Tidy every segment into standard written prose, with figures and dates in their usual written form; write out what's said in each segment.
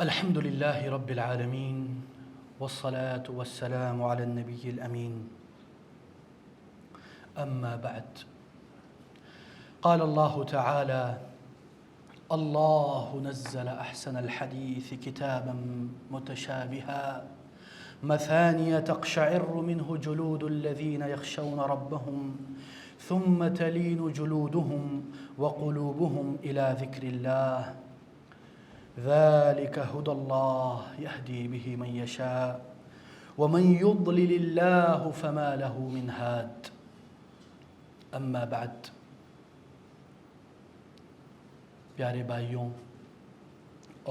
الحمد لله رب العالمين والصلاة والسلام على النبي الأمين أما بعد. قال الله تعالى: الله نزل أحسن الحديث كتابا متشابها مثانية تقشعر منه جلود الذين يخشون ربهم ثم تلين جلودهم وقلوبهم إلى ذكر الله ذلك هدى الله يهدي به من يشاء ومن يضلل الله فما له من هاد. اما بعد. پیارے بھائیوں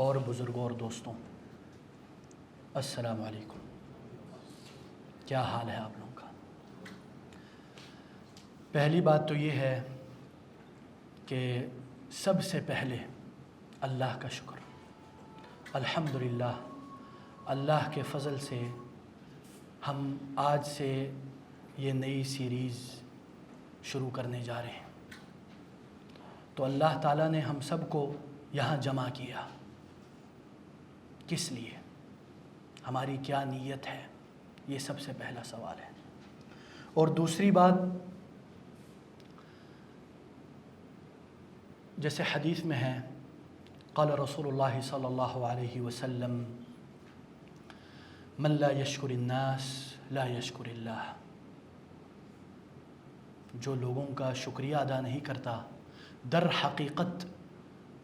اور بزرگوں اور دوستوں، السلام علیکم. کیا حال ہے آپ لوگوں کا؟ پہلی بات تو یہ ہے کہ سب سے پہلے اللہ کا شکر. الحمدللہ، اللہ کے فضل سے ہم آج سے یہ نئی سیریز شروع کرنے جا رہے ہیں. تو اللہ تعالیٰ نے ہم سب کو یہاں جمع کیا، کس لیے؟ ہماری کیا نیت ہے؟ یہ سب سے پہلا سوال ہے. اور دوسری بات، جیسے حدیث میں ہے، قال رسول اللہ صلی اللہ علیہ وسلم: من لا یشکر الناس لا یشکر اللہ. جو لوگوں کا شکریہ ادا نہیں کرتا، در حقیقت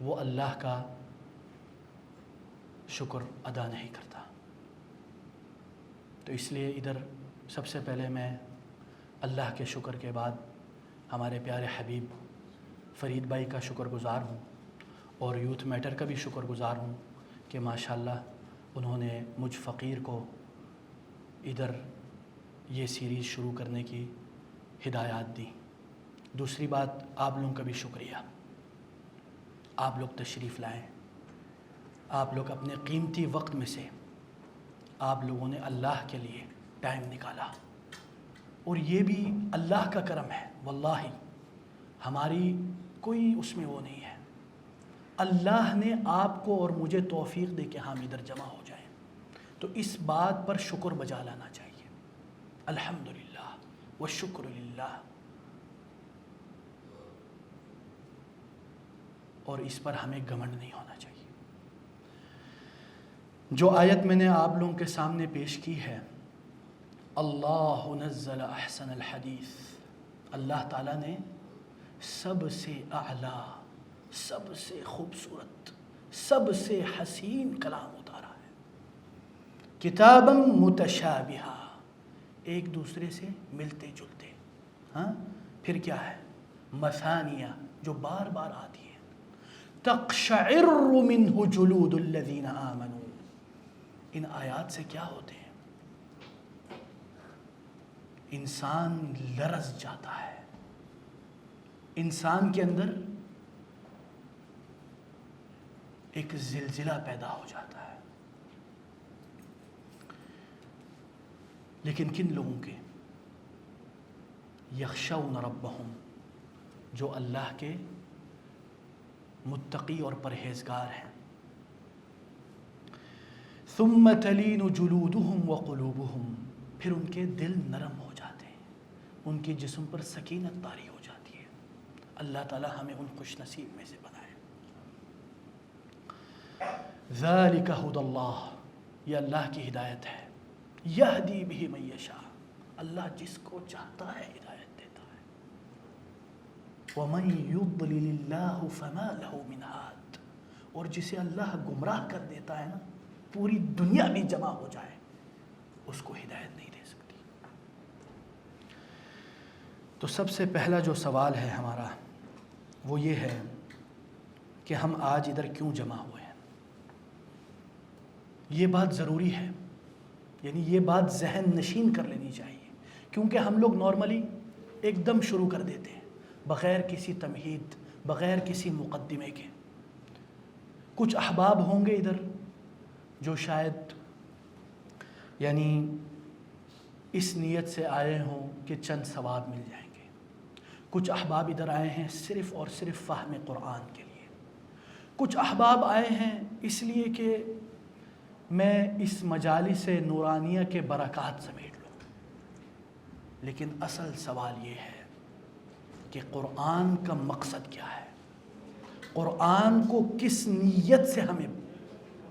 وہ اللہ کا شکر ادا نہیں کرتا. تو اس لیے ادھر سب سے پہلے میں اللہ کے شکر کے بعد ہمارے پیارے حبیب فرید بھائی کا شکر گزار ہوں، اور یوتھ میٹر کا بھی شکر گزار ہوں کہ ماشاءاللہ انہوں نے مجھ فقیر کو ادھر یہ سیریز شروع کرنے کی ہدایات دی. دوسری بات، آپ لوگوں کا بھی شکریہ. آپ لوگ تشریف لائیں، آپ لوگ اپنے قیمتی وقت میں سے آپ لوگوں نے اللہ کے لیے ٹائم نکالا، اور یہ بھی اللہ کا کرم ہے. واللہ ہماری کوئی اس میں وہ نہیں ہے. اللہ نے آپ کو اور مجھے توفیق دے کہ ہم ادھر جمع ہو جائیں، تو اس بات پر شکر بجا لانا چاہیے. الحمدللہ والشکر للہ. اور اس پر ہمیں گھمنڈ نہیں ہونا چاہیے. جو آیت میں نے آپ لوگوں کے سامنے پیش کی ہے، اللہ نزل احسن الحدیث، اللہ تعالیٰ نے سب سے اعلیٰ، سب سے خوبصورت، سب سے حسین کلام اتارا ہے. کتابا متشابہا، ایک دوسرے سے ملتے جلتے. ہاں، پھر کیا ہے؟ مثانیہ، جو بار بار آتی ہے. تقشعر منہ جلود الذین آمنوا. ان آیات سے کیا ہوتے ہیں؟ انسان لرز جاتا ہے، انسان کے اندر ایک زلزلہ پیدا ہو جاتا ہے. لیکن کن لوگوں کے؟ یخشون ربہم، جو اللہ کے متقی اور پرہیزگار ہیں. ثم تلین جلودہم وقلوبہم، پھر ان کے دل نرم ہو جاتے ہیں، ان کے جسم پر سکینت طاری ہو جاتی ہے. اللہ تعالی ہمیں ان خوش نصیب میں سے بنائے. ذالک ھدی اللہ، یہ اللہ کی ہدایت ہے. یہدی بہ من یشاء، اللہ جس کو چاہتا ہے ہدایت دیتا ہے. ومن یضلل اللہ فما لہ من ہاد، اور جسے اللہ گمراہ کر دیتا ہے نا، پوری دنیا بھی جمع ہو جائے اس کو ہدایت نہیں دے سکتی. تو سب سے پہلا جو سوال ہے ہمارا وہ یہ ہے کہ ہم آج ادھر کیوں جمع ہوئے ہیں. یہ بات ضروری ہے، یعنی یہ بات ذہن نشین کر لینی چاہیے، کیونکہ ہم لوگ نارملی ایک دم شروع کر دیتے ہیں بغیر کسی تمہید، بغیر کسی مقدمے کے. کچھ احباب ہوں گے ادھر جو شاید یعنی اس نیت سے آئے ہوں کہ چند ثواب مل جائیں گے. کچھ احباب ادھر آئے ہیں صرف اور صرف فہم قرآن کے لیے. کچھ احباب آئے ہیں اس لیے کہ میں اس مجالس نورانیہ کے برکات سمیٹ لوں، لیکن اصل سوال یہ ہے کہ قرآن کا مقصد کیا ہے، قرآن کو کس نیت سے ہمیں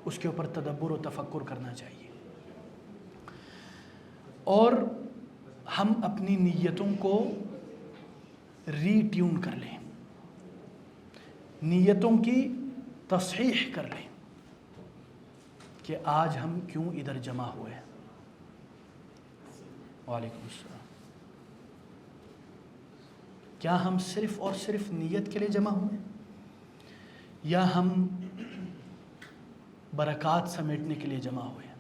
اس کے اوپر تدبر و تفکر کرنا چاہیے، اور ہم اپنی نیتوں کو ری ٹیون کر لیں، نیتوں کی تصحیح کر لیں کہ آج ہم کیوں ادھر جمع ہوئے ہیں۔ وعلیکم السلام۔ کیا ہم صرف اور صرف نیت کے لیے جمع ہوئے یا ہم برکات سمیٹنے کے لیے جمع ہوئے ہیں؟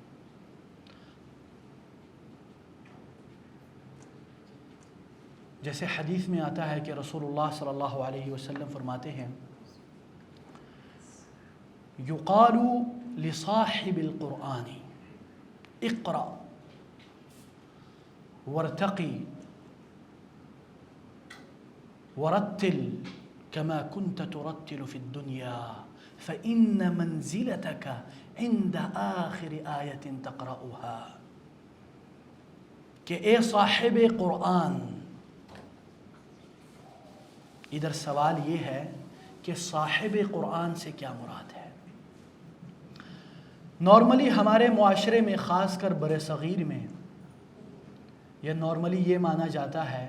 جیسے حدیث میں آتا ہے کہ رسول اللہ صلی اللہ علیہ وسلم فرماتے ہیں یقال لصاحب القرآن اقرأ وارتقی ورتل كما كنت ترتل في الدنيا فإن منزلتك عند آخر آية تقرأها، کہ اے صاحب قرآن، ادھر سوال یہ ہے کہ صاحب قرآن سے کیا مراد ہے؟ نارملی ہمارے معاشرے میں، خاص کر بر صغیر میں، یہ نارملی یہ مانا جاتا ہے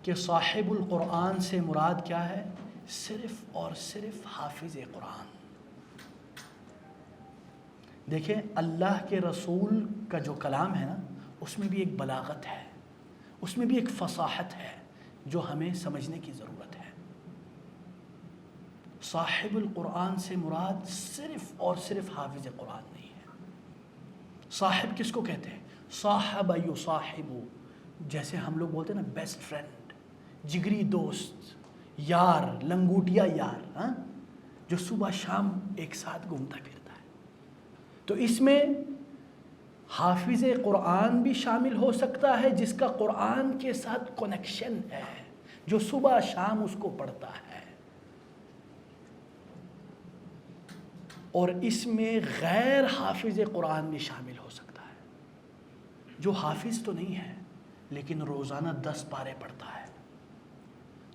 کہ صاحب القرآن سے مراد کیا ہے؟ صرف اور صرف حافظ قرآن۔ دیکھیں، اللہ کے رسول کا جو کلام ہے نا، اس میں بھی ایک بلاغت ہے، اس میں بھی ایک فصاحت ہے جو ہمیں سمجھنے کی ضرورت ہے۔ صاحب القرآن سے مراد صرف اور صرف حافظ قرآن نہیں ہے۔ صاحب کس کو کہتے ہیں؟ صاحب یصاحب، جیسے ہم لوگ بولتے ہیں نا بیسٹ فرینڈ، جگری دوست، یار، لنگوٹیا یار، ہاں، جو صبح شام ایک ساتھ گھومتا پھرتا ہے۔ تو اس میں حافظ قرآن بھی شامل ہو سکتا ہے جس کا قرآن کے ساتھ کنیکشن ہے، جو صبح شام اس کو پڑھتا ہے، اور اس میں غیر حافظ قرآن بھی شامل ہو سکتا ہے جو حافظ تو نہیں ہے لیکن روزانہ 10 پارے پڑھتا ہے۔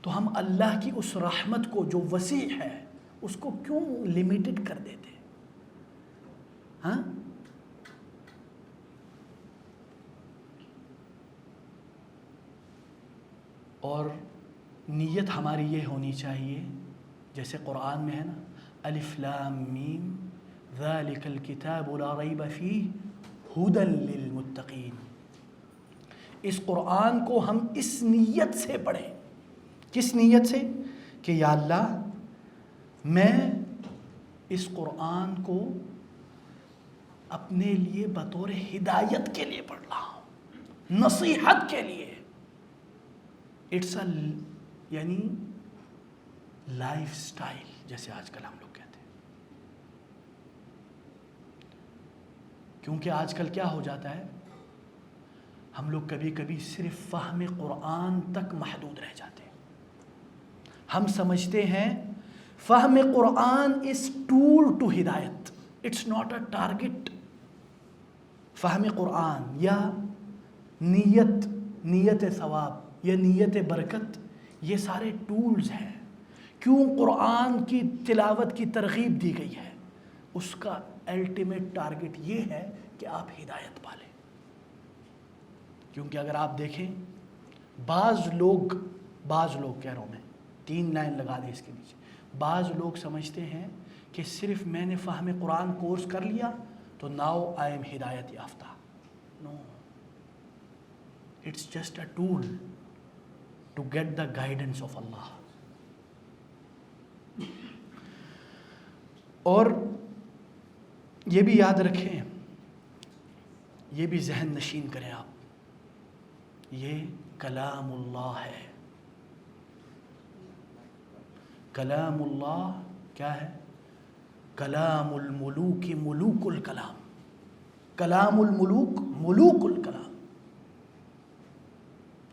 تو ہم اللہ کی اس رحمت کو جو وسیع ہے اس کو کیوں لمیٹڈ کر دیتے ہیں؟ ہاں، اور نیت ہماری یہ ہونی چاہیے جیسے قرآن میں ہے نا، الف لام میم ذالک الکتاب لا ریب فیہ ھدی للمتقین۔ اس قرآن کو ہم اس نیت سے پڑھیں۔ کس نیت سے؟ کہ یا اللہ، میں اس قرآن کو اپنے لیے بطور ہدایت کے لیے پڑھ رہا ہوں، نصیحت کے لیے۔ اٹس یعنی لائف سٹائل، جیسے آج کل ہم لوگ کہتے ہیں۔ کیونکہ آج کل کیا ہو جاتا ہے، ہم لوگ کبھی کبھی صرف فہم قرآن تک محدود رہ جاتے ہیں۔ ہم سمجھتے ہیں فہم قرآن از ٹول ٹو ہدایت، اٹس ناٹ اے ٹارگٹ۔ فہم قرآن یا نیت ثواب یا نیت برکت، یہ سارے ٹولز ہیں۔ کیوں قرآن کی تلاوت کی ترغیب دی گئی ہے؟ اس کا الٹیمیٹ ٹارگٹ یہ ہے کہ آپ ہدایت پالیں۔ کیونکہ اگر آپ دیکھیں، بعض لوگ کہہ رہا ہوں میں، 3 لائن لگا دیں اس کے نیچے، بعض لوگ سمجھتے ہیں کہ صرف میں نے فہم قرآن کورس کر لیا تو ناؤ آئی ایم ہدایت یافتہ۔ No, it's just a tool to get the guidance of Allah. اور یہ بھی یاد رکھیں، یہ بھی ذہن نشین کریں آپ، یہ کلام اللہ ہے۔ کلام اللہ کیا ہے؟ کلام الملوک ملوک الکلام، کلام الملوک ملوک الکلام،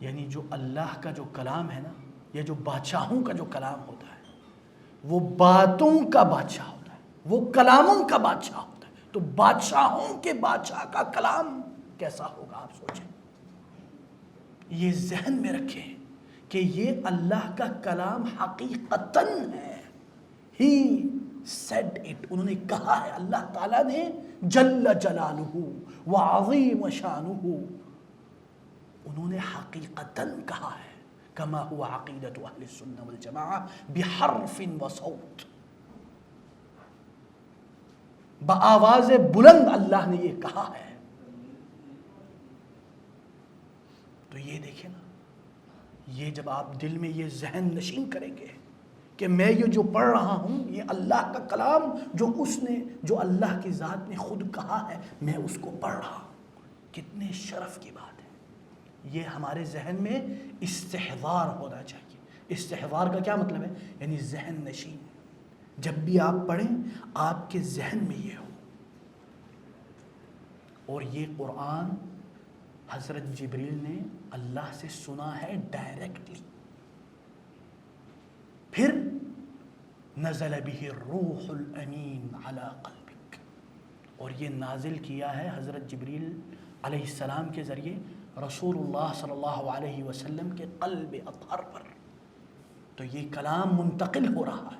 یعنی جو اللہ کا جو کلام ہے نا، یا جو بادشاہوں کا جو کلام ہوتا ہے، وہ باتوں کا بادشاہ ہوتا ہے، وہ کلاموں کا بادشاہ ہوتا ہے، تو بادشاہوں کے بادشاہ کا کلام کیسا ہوگا آپ سوچیں. یہ ذہن میں رکھیں کہ یہ اللہ کا کلام حقیقتاً ہے. ہی said it, انہوں نے کہا ہے. اللہ تعالیٰ نے جل جلالہ وعظیم شانہ انہوں نے حقیقتاً کہا ہے. کما ہوا عقیدۃ اہل السنہ والجماعہ بحرف وصوت, بآواز بلند اللہ نے یہ کہا ہے. تو یہ دیکھیں نا, یہ جب آپ دل میں یہ ذہن نشین کریں گے کہ میں یہ جو پڑھ رہا ہوں یہ اللہ کا کلام جو اللہ کی ذات نے خود کہا ہے, میں اس کو پڑھ رہا ہوں, کتنے شرف کی بات ہے. یہ ہمارے ذہن میں استحضار ہونا چاہیے. استحضار کا کیا مطلب ہے؟ یعنی ذہن نشین. جب بھی آپ پڑھیں آپ کے ذہن میں یہ ہو. اور یہ قرآن حضرت جبریل نے اللہ سے سنا ہے ڈائریکٹلی. پھر نزل به الروح الامین علی قلبک, اور یہ نازل کیا ہے حضرت جبریل علیہ السلام کے ذریعے رسول اللہ صلی اللہ علیہ وسلم کے قلب اطہر پر. تو یہ کلام منتقل ہو رہا ہے.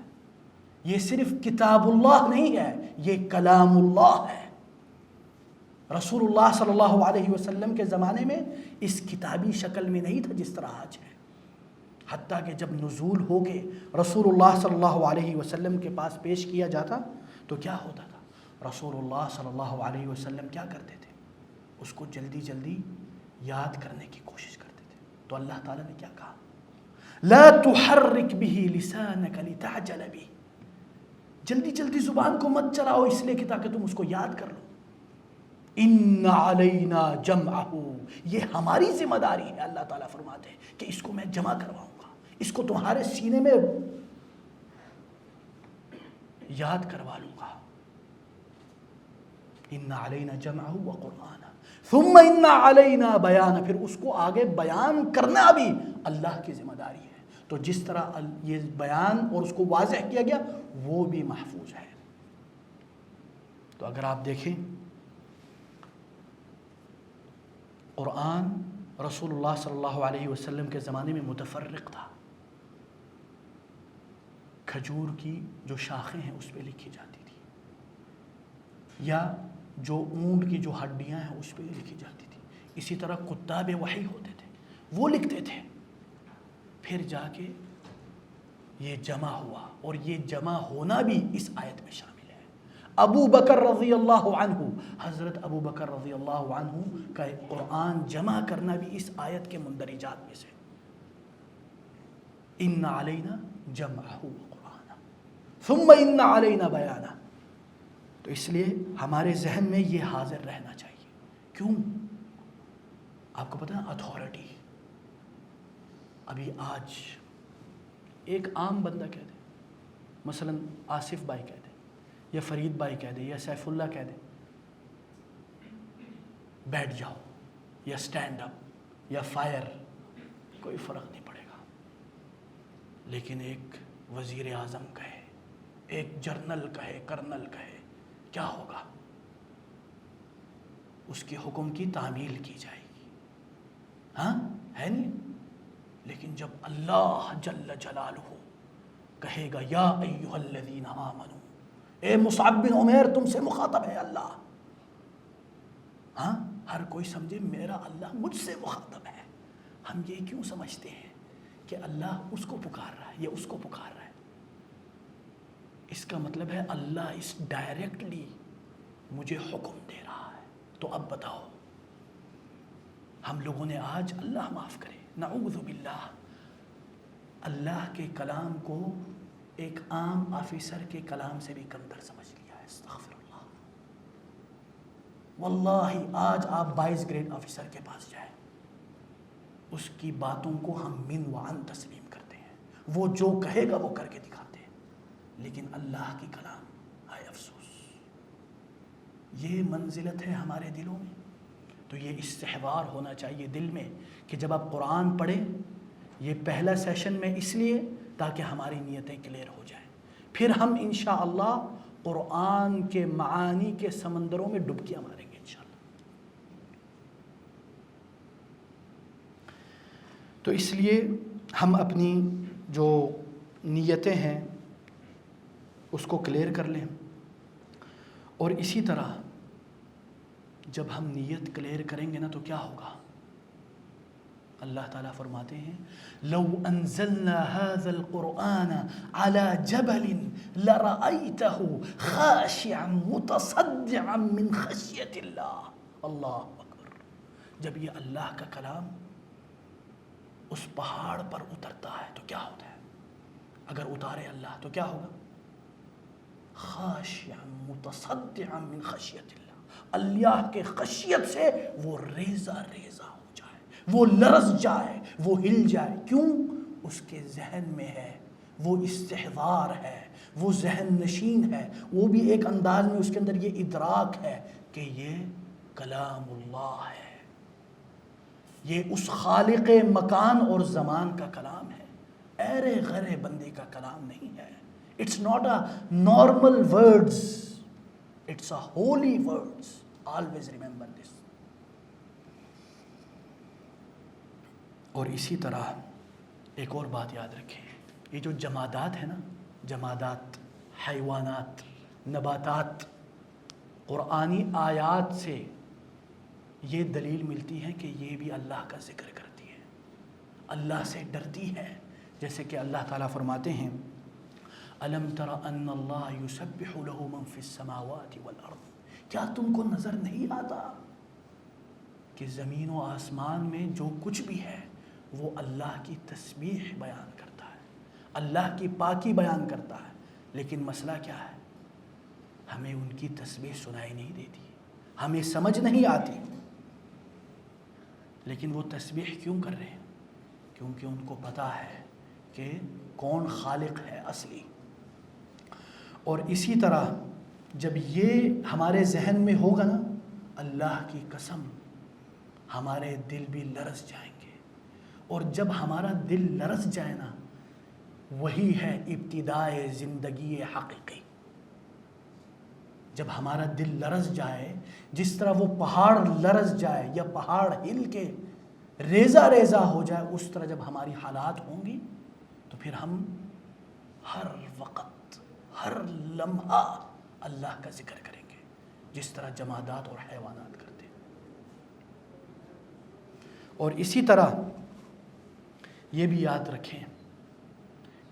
یہ صرف کتاب اللہ نہیں ہے, یہ کلام اللہ ہے. رسول اللہ صلی اللہ علیہ وسلم کے زمانے میں اس کتابی شکل میں نہیں تھا جس طرح آج ہے. حتیٰ کہ جب نزول ہو کے رسول اللہ صلی اللہ علیہ وسلم کے پاس پیش کیا جاتا تو کیا ہوتا تھا؟ رسول اللہ صلی اللہ علیہ وسلم کیا کرتے تھے؟ اس کو جلدی جلدی یاد کرنے کی کوشش کرتے تھے. تو اللہ تعالیٰ نے کیا کہا؟ لا تحرک به لسانک لتعجل به, جلدی جلدی زبان کو مت چلاؤ اس لیے کہ تاکہ تم اس کو یاد کر لو. ان علینا جمعہ, یہ ہماری ذمہ داری ہے. اللہ تعالیٰ فرماتے ہیں کہ اس کو میں جمع کرواؤں گا, اس کو تمہارے سینے میں یاد کروا لوں گا. ان علینا جمعہ وقرآنہ ثم ان علینا بیانہ, پھر اس کو آگے بیان کرنا بھی اللہ کی ذمہ داری ہے. تو جس طرح یہ بیان اور اس کو واضح کیا گیا وہ بھی محفوظ ہے. تو اگر آپ دیکھیں قرآن رسول اللہ صلی اللہ علیہ وسلم کے زمانے میں متفرق تھا. کھجور کی جو شاخیں ہیں اس پہ لکھی جاتی تھی, یا جو اونٹ کی جو ہڈیاں ہیں اس پہ لکھی جاتی تھی. اسی طرح کتاب وحی ہوتے تھے, وہ لکھتے تھے. پھر جا کے یہ جمع ہوا, اور یہ جمع ہونا بھی اس آیت میں شامل ہے. ابو بکر رضی اللہ عنہ, حضرت ابو بکر رضی اللہ عنہ کا قرآن جمع کرنا بھی اس آیت کے مندرجات میں سے. ان علینا جمعہ وقرآنہ ثم ان علینا بیانہ. تو اس لیے ہمارے ذہن میں یہ حاضر رہنا چاہیے. کیوں؟ آپ کو پتہ ہے اتھارٹی. ابھی آج ایک عام بندہ کہہ دے, مثلا آصف بھائی کہہ دے, یا فرید بھائی کہہ دے, یا سیف اللہ کہہ دے, بیٹھ جاؤ یا سٹینڈ اپ یا فائر, کوئی فرق نہیں پڑے گا. لیکن ایک وزیر اعظم کہے, ایک جرنل کہے, کرنل کہے, کیا ہوگا؟ اس کے حکم کی تعمیل کی جائے گی. ہاں ہے نہیں. لیکن جب اللہ جل جلالہ کہے گا یا ایھا الذین آمنوا, اے مصعب بن عمیر تم سے مخاطب ہے اللہ, ہاں ہر کوئی سمجھے میرا اللہ مجھ سے مخاطب ہے. ہم یہ کیوں سمجھتے ہیں کہ اللہ اس کو پکار رہا ہے یا اس کو پکار رہا ہے؟ اس کا مطلب ہے اللہ اس ڈائریکٹلی مجھے حکم دے رہا ہے. تو اب بتاؤ, ہم لوگوں نے آج, اللہ معاف کرے, نعوذ باللہ, اللہ کے کلام کو ایک عام آفیسر کے کلام سے بھی کمتر سمجھ لیا ہے. استغفر اللہ. واللہ آج آپ 22 گریڈ آفیسر کے پاس جائیں, اس کی باتوں کو ہم من وعن تسلیم کرتے ہیں, وہ جو کہے گا وہ کر کے دکھاتے ہیں. لیکن اللہ کی کلام, ہائے افسوس, یہ منزلت ہے ہمارے دلوں میں. تو یہ استحضار ہونا چاہیے دل میں کہ جب آپ قرآن پڑھیں, یہ پہلا سیشن میں اس لیے تاکہ ہماری نیتیں کلیئر ہو جائیں. پھر ہم انشاءاللہ قرآن کے معانی کے سمندروں میں ڈبکیاں ماریں گے انشاءاللہ۔ تو اس لیے ہم اپنی جو نیتیں ہیں اس کو کلیئر کر لیں، اور اسی طرح جب ہم نیت کلیئر کریں گے نا تو کیا ہوگا؟ اللہ تعالیٰ فرماتے ہیں لو انزلنا هذا القرآن على جبل لرأيته خاشعا متصدعا من خشية اللہ۔ اللہ اکبر۔ جب یہ اللہ کا کلام اس پہاڑ پر اترتا ہے تو کیا ہوتا ہے؟ اگر اتارے اللہ تو کیا ہوگا؟ خاشعا متصدعا من خشیت اللہ، اللہ کے خشیت سے وہ ریزہ ریزہ ہو جائے، وہ لرز جائے، وہ ہل جائے۔ کیوں؟ اس کے ذہن میں ہے، وہ استحضار ہے، وہ ذہن نشین ہے، وہ بھی ایک انداز میں اس کے اندر یہ ادراک ہے کہ یہ کلام اللہ ہے، یہ اس خالق مکان اور زمان کا کلام ہے، ایرے غرے بندے کا کلام نہیں ہے۔ It's not a normal words, it's a holy words. Always remember this. اور اسی طرح ایک اور بات یاد رکھیں، یہ جو جمادات ہیں نا، جمادات، حیوانات، نباتات، قرآنی آیات سے یہ دلیل ملتی ہے کہ یہ بھی اللہ کا ذکر کرتی ہے، اللہ سے ڈرتی ہے۔ جیسے کہ اللہ تعالیٰ فرماتے ہیں الم تر ان اللہ یسبح له من فی السماوات والارض، کیا تم کو نظر نہیں آتا کہ زمین و آسمان میں جو کچھ بھی ہے وہ اللہ کی تسبیح بیان کرتا ہے، اللہ کی پاکی بیان کرتا ہے، لیکن مسئلہ کیا ہے؟ ہمیں ان کی تسبیح سنائی نہیں دیتی، ہمیں سمجھ نہیں آتی، لیکن وہ تسبیح کیوں کر رہے ہیں؟ کیونکہ ان کو پتہ ہے کہ کون خالق ہے اصلی۔ اور اسی طرح جب یہ ہمارے ذہن میں ہوگا نا، اللہ کی قسم ہمارے دل بھی لرز جائیں گے، اور جب ہمارا دل لرز جائے نا، وہی ہے ابتدائے زندگی حقیقی۔ جب ہمارا دل لرز جائے، جس طرح وہ پہاڑ لرز جائے یا پہاڑ ہل کے ریزہ ریزہ ہو جائے، اس طرح جب ہماری حالات ہوں گی تو پھر ہم ہر وقت ہر لمحہ اللہ کا ذکر کریں گے، جس طرح جمادات اور حیوانات کرتے ہیں۔ اور اسی طرح یہ بھی یاد رکھیں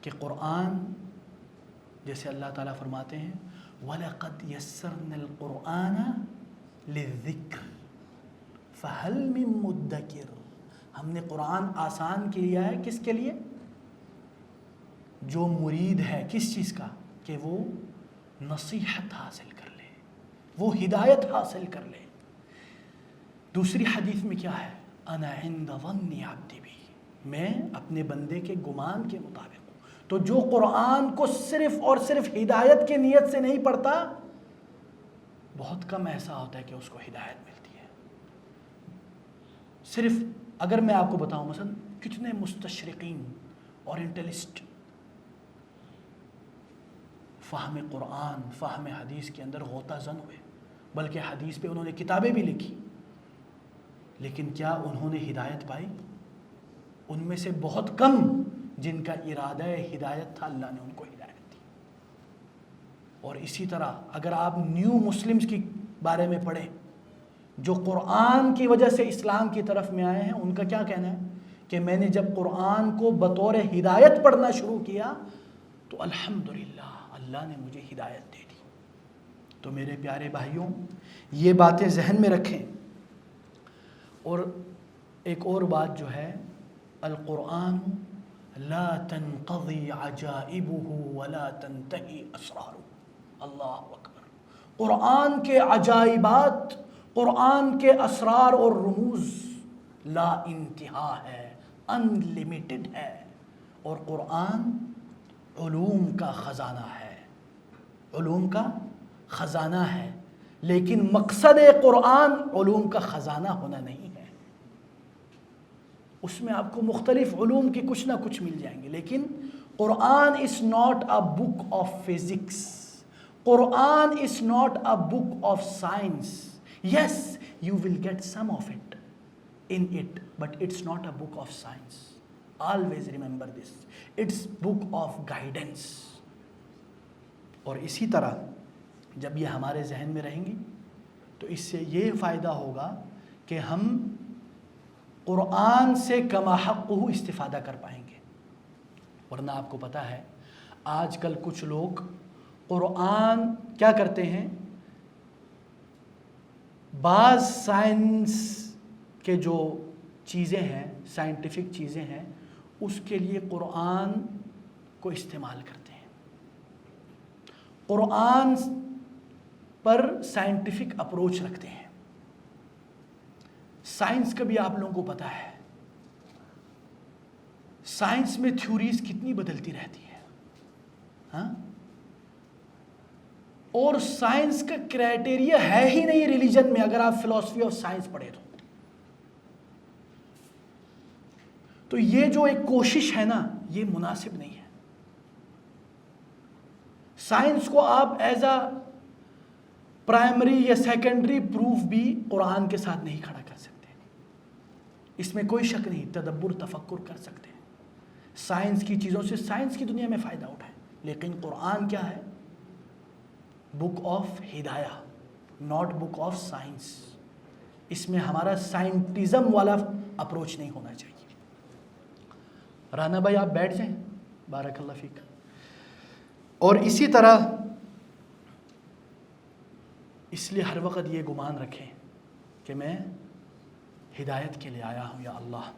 کہ قرآن، جیسے اللہ تعالیٰ فرماتے ہیں وَلَقَدْ يَسَّرْنَا الْقُرْآنَ لِلذِّكْرِ فَهَلْ مِن مُدَّكِرٍ، ہم نے قرآن آسان کیا ہے کس کے لیے؟ جو مرید ہے کس چیز کا؟ کہ وہ نصیحت حاصل کر لے، وہ ہدایت حاصل کر لے۔ دوسری حدیث میں کیا ہے؟ انا عند ظن عبدی بی، میں اپنے بندے کے گمان کے مطابق ہوں۔ تو جو قرآن کو صرف اور صرف ہدایت کے نیت سے نہیں پڑھتا، بہت کم ایسا ہوتا ہے کہ اس کو ہدایت ملتی ہے۔ صرف اگر میں آپ کو بتاؤں، مثلا کتنے مستشرقین اورینٹلسٹ فہم قرآن، فہم حدیث کے اندر غوطہ زن ہوئے، بلکہ حدیث پہ انہوں نے کتابیں بھی لکھی، لیکن کیا انہوں نے ہدایت پائی؟ ان میں سے بہت کم جن کا ارادہ ہدایت تھا، اللہ نے ان کو ہدایت دی۔ اور اسی طرح اگر آپ نیو مسلمز کی بارے میں پڑھیں، جو قرآن کی وجہ سے اسلام کی طرف میں آئے ہیں، ان کا کیا کہنا ہے کہ میں نے جب قرآن کو بطور ہدایت پڑھنا شروع کیا تو الحمدللہ اللہ نے مجھے ہدایت دے دی۔ تو میرے پیارے بھائیوں، یہ باتیں ذہن میں رکھیں۔ اور ایک اور بات جو ہے، القرآن لا تنقضی عجائبہ ولا تنتہی اسرارہ۔ اللہ اکبر۔ قرآن کے عجائبات، قرآن کے اسرار اور رموز لا انتہا ہے، ان لمیٹڈ ہے۔ اور قرآن علوم کا خزانہ ہے، علوم کا خزانہ ہے، لیکن مقصد قرآن علوم کا خزانہ ہونا نہیں ہے۔ اس میں آپ کو مختلف علوم کی کچھ نہ کچھ مل جائیں گے، لیکن Quran is not a book of physics, Quran is not a book of science. Yes, you will get some of it in it, but it's not a book of science. Always remember this. It's book of guidance. اور اسی طرح جب یہ ہمارے ذہن میں رہیں گی تو اس سے یہ فائدہ ہوگا کہ ہم قرآن سے کما حقہ استفادہ کر پائیں گے. ورنہ آپ کو پتہ ہے آج کل کچھ لوگ قرآن کیا کرتے ہیں، بعض سائنس کے جو چیزیں ہیں، سائنٹیفک چیزیں ہیں، اس کے لیے قرآن کو استعمال کرتے ہیں. قرآن پر سائنٹیفک اپروچ رکھتے ہیں. سائنس کا بھی آپ لوگوں کو پتہ ہے، سائنس میں تھیوریز کتنی بدلتی رہتی ہے، ہاں؟ اور سائنس کا کرائٹیریا ہے ہی نہیں ریلیجن میں. اگر آپ فلسفی آف سائنس پڑھے تو یہ جو ایک کوشش ہے نا، یہ مناسب نہیں ہے. سائنس کو آپ ایز اے پرائمری یا سیکنڈری پروف بھی قرآن کے ساتھ نہیں کھڑا کر سکتے. اس میں کوئی شک نہیں، تدبر تفکر کر سکتے ہیں، سائنس کی چیزوں سے سائنس کی دنیا میں فائدہ اٹھائیں. لیکن قرآن کیا ہے؟ بک آف ہدایہ، ناٹ بک آف سائنس. اس میں ہمارا سائنٹزم والا اپروچ نہیں ہونا چاہیے. رانا بھائی آپ بیٹھ جائیں، بارک اللہ فیک. اور اسی طرح اس لیے ہر وقت یہ گمان رکھیں کہ میں ہدایت کے لیے آیا ہوں یا اللہ.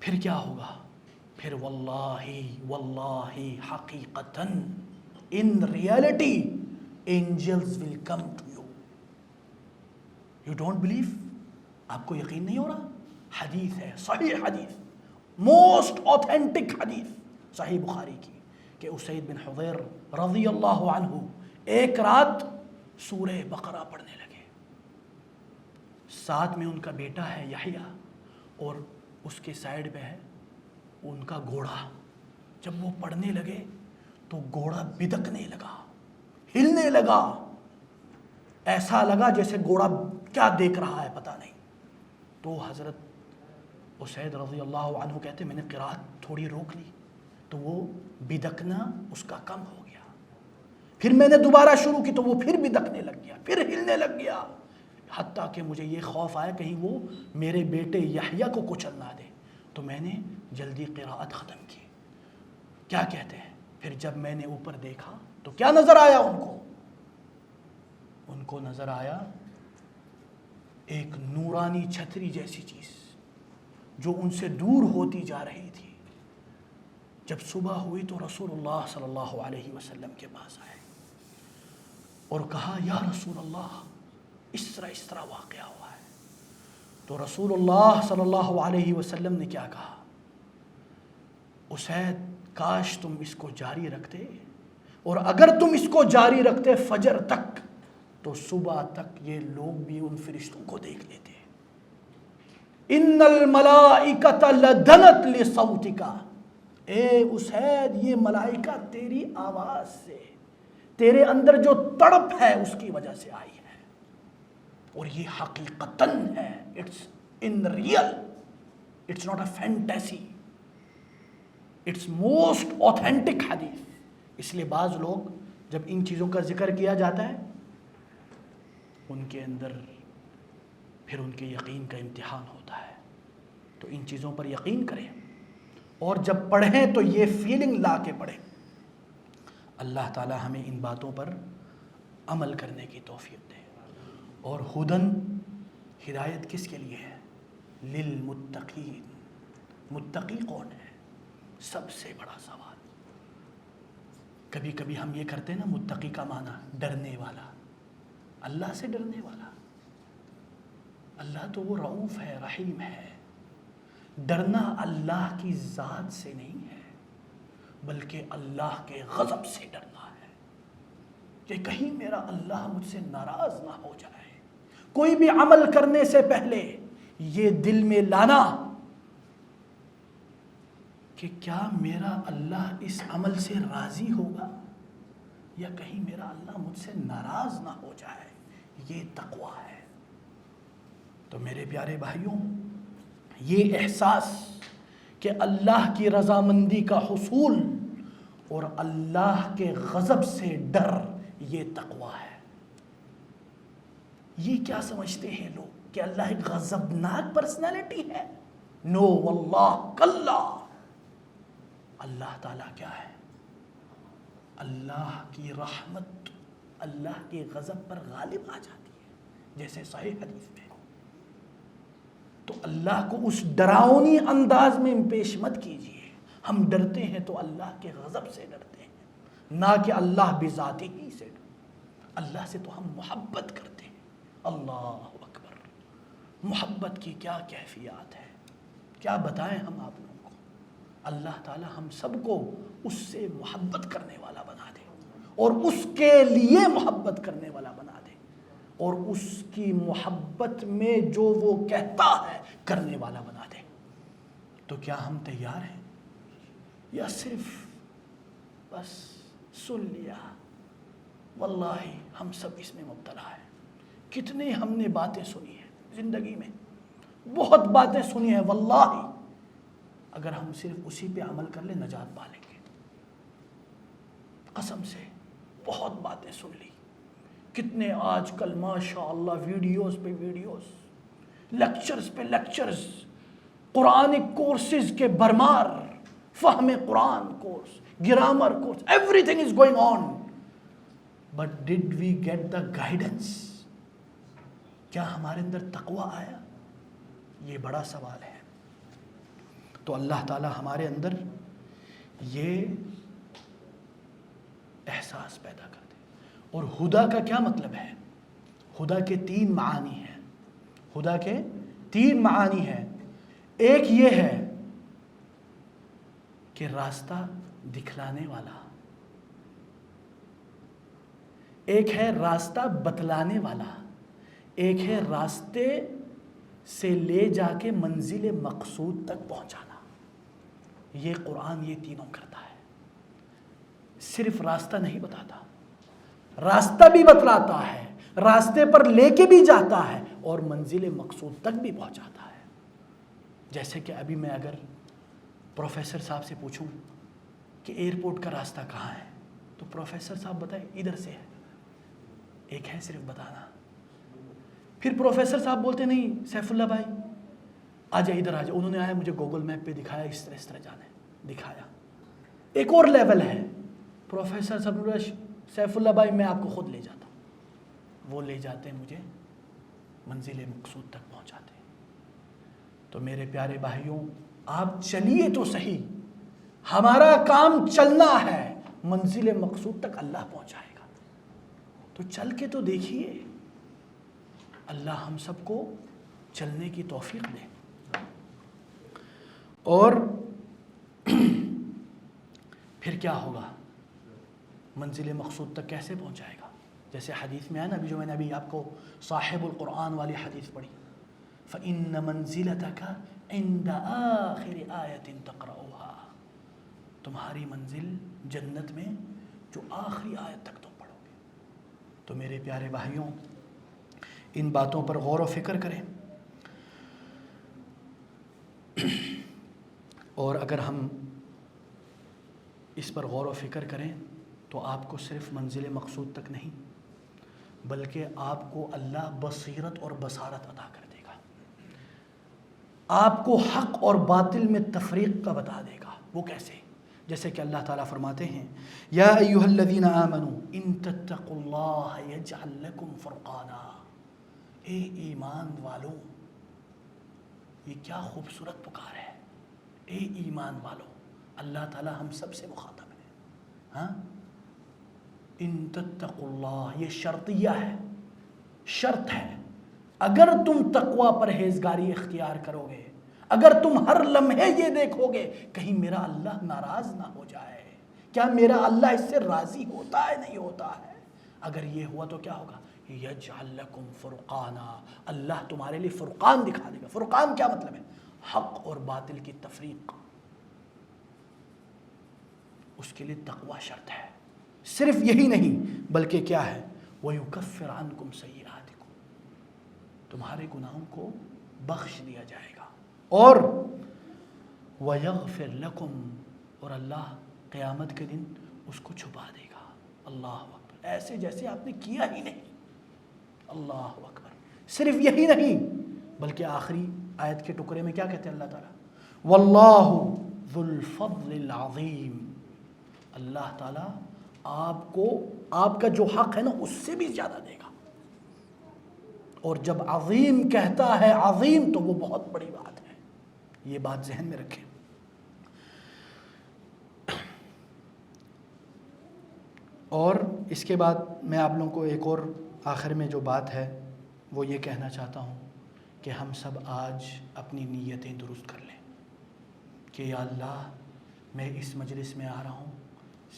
پھر کیا ہوگا؟ پھر واللہ حقیقتاً in reality angels will come to you. You don't believe؟ آپ کو یقین نہیں ہو رہا؟ حدیث ہے، صحیح حدیث، موسٹ آتھینٹک حدیث صحیح بخاری کی کہ اسید بن حضیر رضی اللہ عنہ ایک رات سورہ بقرہ پڑھنے لگے. ساتھ میں ان کا بیٹا ہے یحییٰ اور اس کے سائیڈ پہ ہے ان کا گھوڑا. جب وہ پڑھنے لگے تو گھوڑا بدکنے لگا، ہلنے لگا، ایسا لگا جیسے گھوڑا کیا دیکھ رہا ہے پتہ نہیں. تو حضرت اسید رضی اللہ عنہ کہتے میں نے قرات تھوڑی روک لی تو وہ بدکنا اس کا کم ہو گیا. پھر میں نے دوبارہ شروع کی تو وہ پھر بدکنے لگ گیا، پھر ہلنے لگ گیا، حتیٰ کہ مجھے یہ خوف آیا کہیں وہ میرے بیٹے یحییٰ کو کچل نہ دے. تو میں نے جلدی قرات ختم کی. کیا کہتے ہیں؟ پھر جب میں نے اوپر دیکھا تو کیا نظر آیا ان کو نظر آیا ایک نورانی چھتری جیسی چیز جو ان سے دور ہوتی جا رہی تھی. جب صبح ہوئی تو رسول اللہ صلی اللہ علیہ وسلم کے پاس آئے اور کہا یا رسول اللہ اس طرح واقعہ ہوا ہے. تو رسول اللہ صلی اللہ علیہ وسلم نے کیا کہا؟ اسید کاش تم اس کو جاری رکھتے، اور اگر تم اس کو جاری رکھتے فجر تک تو صبح تک یہ لوگ بھی ان فرشتوں کو دیکھ لیتے. ان الملائکۃ لدنت لصوتک، اے اسید یہ ملائکہ تیری آواز سے، تیرے اندر جو تڑپ ہے اس کی وجہ سے آئی ہے، اور یہ حقیقتاً ہے. It's in real, it's not a fantasy, it's most authentic حدیث. اس لیے بعض لوگ جب ان چیزوں کا ذکر کیا جاتا ہے ان کے اندر پھر ان کے یقین کا امتحان ہوتا ہے. تو ان چیزوں پر یقین کریں اور جب پڑھیں تو یہ فیلنگ لا کے پڑھیں. اللہ تعالی ہمیں ان باتوں پر عمل کرنے کی توفیق دے. اور ہدن ہدایت کس کے لیے ہے؟ للمتقین. متقی کون ہے؟ سب سے بڑا سوال. کبھی کبھی ہم یہ کرتے ہیں نا، متقی کا معنی ڈرنے والا، اللہ سے ڈرنے والا. اللہ تو وہ رؤوف ہے، رحیم ہے. ڈرنا اللہ کی ذات سے نہیں ہے بلکہ اللہ کے غضب سے ڈرنا ہے کہ کہیں میرا اللہ مجھ سے ناراض نہ ہو جائے. کوئی بھی عمل کرنے سے پہلے یہ دل میں لانا کہ کیا میرا اللہ اس عمل سے راضی ہوگا. یا کہیں میرا اللہ مجھ سے ناراض نہ ہو جائے، یہ تقویٰ ہے۔ تو میرے پیارے بھائیوں، یہ احساس کہ اللہ کی رضامندی کا حصول اور اللہ کے غضب سے ڈر، یہ تقویٰ ہے۔ یہ کیا سمجھتے ہیں لوگ کہ اللہ ایک غضبناک پرسنالٹی ہے؟ نو واللہ کلا، اللہ تعالیٰ کیا ہے؟ اللہ کی رحمت اللہ کے غضب پر غالب آ جاتی ہے، جیسے صحیح حدیث میں۔ تو اللہ کو اس ڈراؤنی انداز میں پیش مت کیجیے۔ ہم ڈرتے ہیں تو اللہ کے غضب سے ڈرتے ہیں، نہ کہ اللہ بذاتی ہی سے۔ اللہ سے تو ہم محبت کرتے ہیں۔ اللہ اکبر، محبت کی کیا کیفیات ہے، کیا بتائیں ہم آپ لوگوں کو۔ اللہ تعالی ہم سب کو اس سے محبت کرنے والا بنا دے، اور اس کے لیے محبت کرنے والا بنا دے، اور اس کی محبت میں جو وہ کہتا ہے کرنے والا بنا دے۔ تو کیا ہم تیار ہیں، یا صرف بس سن لیا؟ واللہ ہم سب اس میں مبتلا ہیں۔ کتنے ہم نے باتیں سنی ہیں زندگی میں، بہت باتیں سنی ہیں واللہ، اگر ہم صرف اسی پہ عمل کر لیں نجات پا لیں گے۔ قسم سے بہت باتیں سن لی، کتنے آج کل ماشاء اللہ ویڈیوز پہ ویڈیوز، لیکچرز پہ لیکچرز، قرآنک کورسز کے بھرمار، فہم Quran course, grammar course, everything is going on, but did we get the guidance? کیا ہمارے اندر تقویٰ آیا؟ یہ بڑا سوال ہے۔ تو اللہ تعالی ہمارے اندر یہ احساس پیدا کر دے۔ اور ہدا کا کیا مطلب ہے؟ ہدا کے 3 معانی ہیں۔ ہدا کے 3 معانی ہیں۔ ایک یہ ہے کہ راستہ دکھلانے والا، ایک ہے راستہ بتلانے والا، ایک ہے راستے سے لے جا کے منزل مقصود تک پہنچانا۔ یہ قرآن یہ تینوں کرتا ہے۔ صرف راستہ نہیں بتاتا، راستہ بھی بتلاتا ہے، راستے پر لے کے بھی جاتا ہے، اور منزل مقصود تک بھی پہنچاتا ہے۔ جیسے کہ ابھی میں اگر پروفیسر صاحب سے پوچھوں کہ ایئرپورٹ کا راستہ کہاں ہے، تو پروفیسر صاحب بتائیں ادھر سے ہے، ایک ہے صرف بتانا۔ پھر پروفیسر صاحب بولتے نہیں سیف اللہ بھائی آ جائے ادھر آ جائے، انہوں نے آیا مجھے گوگل میپ پہ دکھایا، اس طرح جانا ہے، دکھایا۔ ایک اور لیول ہے، پروفیسر صاحب نے سیف اللہ بھائی میں آپ کو خود لے جاتا ہوں، وہ لے جاتے ہیں مجھے منزل مقصود تک پہنچاتے ہیں۔ تو میرے پیارے بھائیوں، آپ چلیے تو صحیح، ہمارا کام چلنا ہے، منزل مقصود تک اللہ پہنچائے گا۔ تو چل کے تو دیکھیے، اللہ ہم سب کو چلنے کی توفیق دے۔ اور پھر کیا ہوگا؟ منزل مقصود تک کیسے پہنچائے گا؟ جیسے حدیث میں ہے نا، ابھی جو میں نے ابھی آپ کو صاحب القرآن والی حدیث پڑھی، فَإِنَّ مَنزِلَتَكَ عِنْدَ آخِرِ آیَةٍ تَقْرَؤُهَا، تمہاری منزل جنت میں جو آخری آیت تک تم پڑھو گے۔ تو میرے پیارے بھائیوں، ان باتوں پر غور و فکر کریں، اور اگر ہم اس پر غور و فکر کریں تو آپ کو صرف منزل مقصود تک نہیں، بلکہ آپ کو اللہ بصیرت اور بصارت عطا کر دے گا، آپ کو حق اور باطل میں تفریق کا بتا دے گا۔ وہ کیسے؟ جیسے کہ اللہ تعالیٰ فرماتے ہیں یا ایھا الذین آمنوا ان تتقوا اللہ یجعل لکم فرقانا، اے ایمان والو، یہ کیا خوبصورت پکار ہے، اے ایمان والو، اللہ تعالیٰ ہم سب سے مخاطب ہے۔ ہاں، ان تتقوا اللہ، یہ شرطیہ ہے، شرط ہے۔ اگر تم تقوی پرہیزگاری اختیار کرو گے، اگر تم ہر لمحے یہ دیکھو گے کہیں میرا اللہ ناراض نہ ہو جائے، کیا میرا اللہ اس سے راضی ہوتا ہے نہیں ہوتا ہے، اگر یہ ہوا تو کیا ہوگا؟ یجعل لکم فرقانا، اللہ تمہارے لیے فرقان دکھا دے گا۔ فرقان کیا مطلب ہے؟ حق اور باطل کی تفریق، اس کے لیے تقوی شرط ہے۔ صرف یہی نہیں بلکہ کیا ہے وَيُكَفِّرْ عَنْكُمْ سَيِّئَاتِكُمْ، تمہارے گناہوں کو بخش دیا جائے گا، اور وَيَغْفِرْ لَكُمْ، اور اللہ قیامت کے دن اس کو چھپا دے گا۔ اللہ اکبر، ایسے جیسے آپ نے کیا ہی نہیں۔ اللہ اکبر، صرف یہی نہیں بلکہ آخری آیت کے ٹکڑے میں کیا کہتے ہیں اللہ تعالیٰ؟ وَاللَّهُ ذُو الْفَضْلِ الْعَظِيمِ، اللہ تعالیٰ آپ کو آپ کا جو حق ہے نا اس سے بھی زیادہ دے گا۔ اور جب عظیم کہتا ہے عظیم تو وہ بہت بڑی بات ہے، یہ بات ذہن میں رکھیں۔ اور اس کے بعد میں آپ لوگوں کو ایک اور آخر میں جو بات ہے وہ یہ کہنا چاہتا ہوں کہ ہم سب آج اپنی نیتیں درست کر لیں کہ یا اللہ میں اس مجلس میں آ رہا ہوں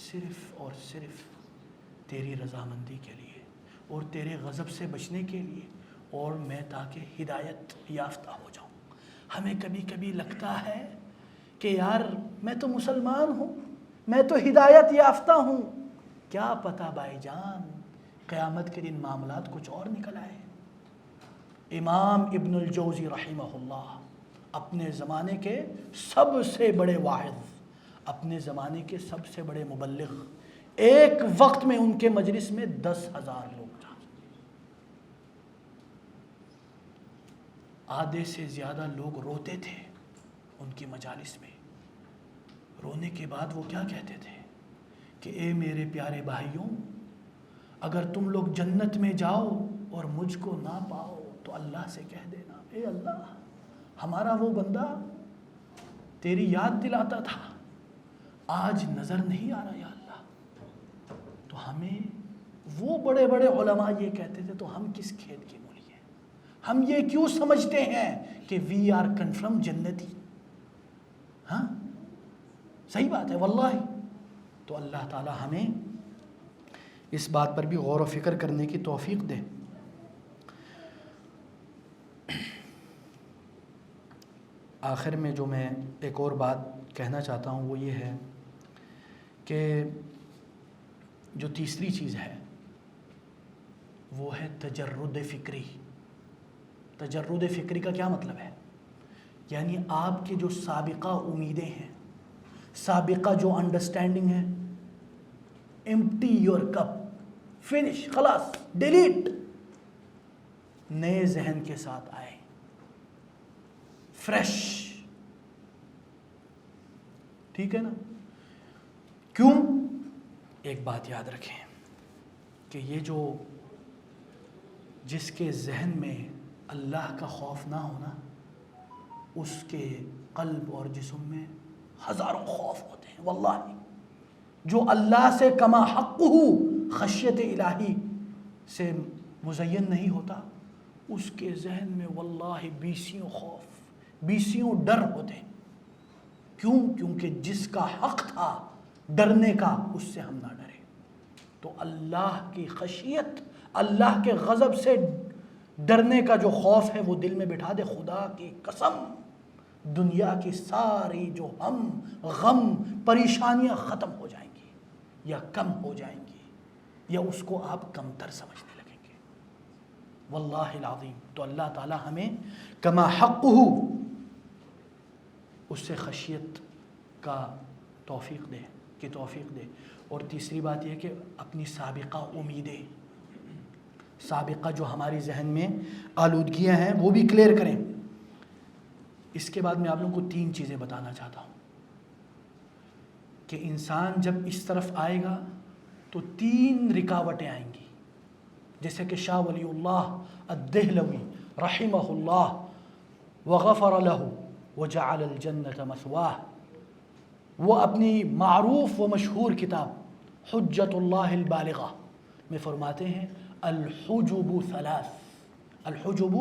صرف اور صرف تیری رضامندی کے لیے اور تیرے غضب سے بچنے کے لیے، اور میں تاکہ ہدایت یافتہ ہو جاؤں۔ ہمیں کبھی کبھی لگتا ہے کہ یار میں تو مسلمان ہوں، میں تو ہدایت یافتہ ہوں، کیا پتہ بھائی جان قیامت کے دن معاملات کچھ اور نکل آئے۔ امام ابن الجوزی رحمہ اللہ اپنے زمانے کے سب سے بڑے واعظ، اپنے زمانے کے سب سے بڑے مبلغ، ایک وقت میں ان کے مجلس میں 10,000 لوگ تھا، آدھے سے زیادہ لوگ روتے تھے ان کی مجالس میں۔ رونے کے بعد وہ کیا کہتے تھے کہ اے میرے پیارے بھائیوں، اگر تم لوگ جنت میں جاؤ اور مجھ کو نہ پاؤ تو اللہ سے کہہ دینا اے اللہ ہمارا وہ بندہ تیری یاد دلاتا تھا، آج نظر نہیں آ رہا یا اللہ۔ تو ہمیں وہ بڑے بڑے علماء یہ کہتے تھے تو ہم کس کھیت کی مولی ہیں؟ ہم یہ کیوں سمجھتے ہیں کہ وی آر کنفرم جنتی؟ ہاں صحیح بات ہے واللہ۔ تو اللہ تعالی ہمیں اس بات پر بھی غور و فکر کرنے کی توفیق دے۔ آخر میں جو میں ایک اور بات کہنا چاہتا ہوں وہ یہ ہے کہ جو تیسری چیز ہے وہ ہے تجرد فکری۔ تجرد فکری کا کیا مطلب ہے؟ یعنی آپ کے جو سابقہ امیدیں ہیں، سابقہ جو انڈرسٹینڈنگ ہے، ایمپٹی یور کپ، فنش، خلاص، ڈیلیٹ، نئے ذہن کے ساتھ آئے، فریش، ٹھیک ہے نا؟ کیوں؟ ایک بات یاد رکھیں کہ یہ جو جس کے ذہن میں اللہ کا خوف نہ ہونا، اس کے قلب اور جسم میں ہزاروں خوف ہوتے ہیں واللہ۔ جو اللہ سے کما حقہ خشیت الہی سے مزین نہیں ہوتا، اس کے ذہن میں واللہ بیسیوں خوف، بیسیوں ڈر ہوتے ہیں۔ کیوں؟ کیونکہ جس کا حق تھا ڈرنے کا اس سے ہم نہ ڈرے۔ تو اللہ کی خشیت، اللہ کے غضب سے ڈرنے کا جو خوف ہے وہ دل میں بٹھا دے، خدا کی قسم دنیا کی ساری جو ہم غم پریشانیاں ختم ہو جائیں گی یا کم ہو جائیں گی، یا اس کو آپ کمتر سمجھنے لگیں گے واللہ العظیم۔ تو اللہ تعالی ہمیں کما حقہ اس سے خشیت کا توفیق دے، کی توفیق دے۔ اور تیسری بات یہ کہ اپنی سابقہ امیدیں، سابقہ جو ہماری ذہن میں آلودگیاں ہیں وہ بھی کلیئر کریں۔ اس کے بعد میں آپ لوگوں کو 3 چیزیں بتانا چاہتا ہوں کہ انسان جب اس طرف آئے گا تو 3 رکاوٹیں آئیں گی، جیسے کہ شاہ ولی اللہ الدہلوی رحمہ اللہ وغفر له وجعل الجنة مثواہ، وہ اپنی معروف و مشہور کتاب حجت اللہ البالغہ میں فرماتے ہیں الحجب ثلاث، الحجب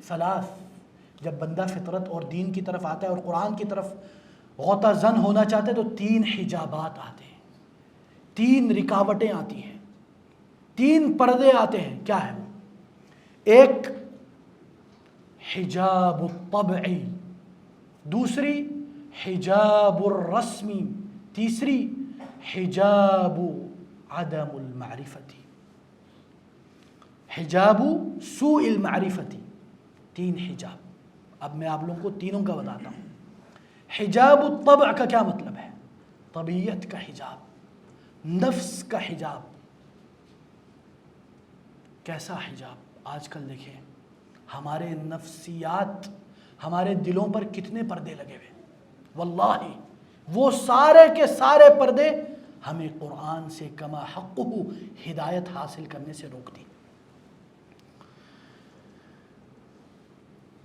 ثلاث۔ جب بندہ فطرت اور دین کی طرف آتا ہے اور قرآن کی طرف غوطہ زن ہونا چاہتے ہیں تو 3 حجابات آتے ہیں، 3 رکاوٹیں آتی ہیں، 3 پردے آتے ہیں۔ کیا ہے وہ؟ ایک حجاب الطبعی، دوسری حجاب الرسمی، تیسری حجاب عدم المعرفتی، حجاب سوء المعرفتی، 3 حجاب. اب میں آپ لوگوں کو تینوں کا بتاتا ہوں. حجاب الطبع کا کیا مطلب ہے؟ طبیعت کا حجاب، نفس کا حجاب. کیسا حجاب؟ آج کل دیکھیں ہمارے نفسیات، ہمارے دلوں پر کتنے پردے لگے ہوئے. واللہ وہ سارے کے سارے پردے ہمیں قرآن سے کما حقہ ہدایت حاصل کرنے سے روکتی.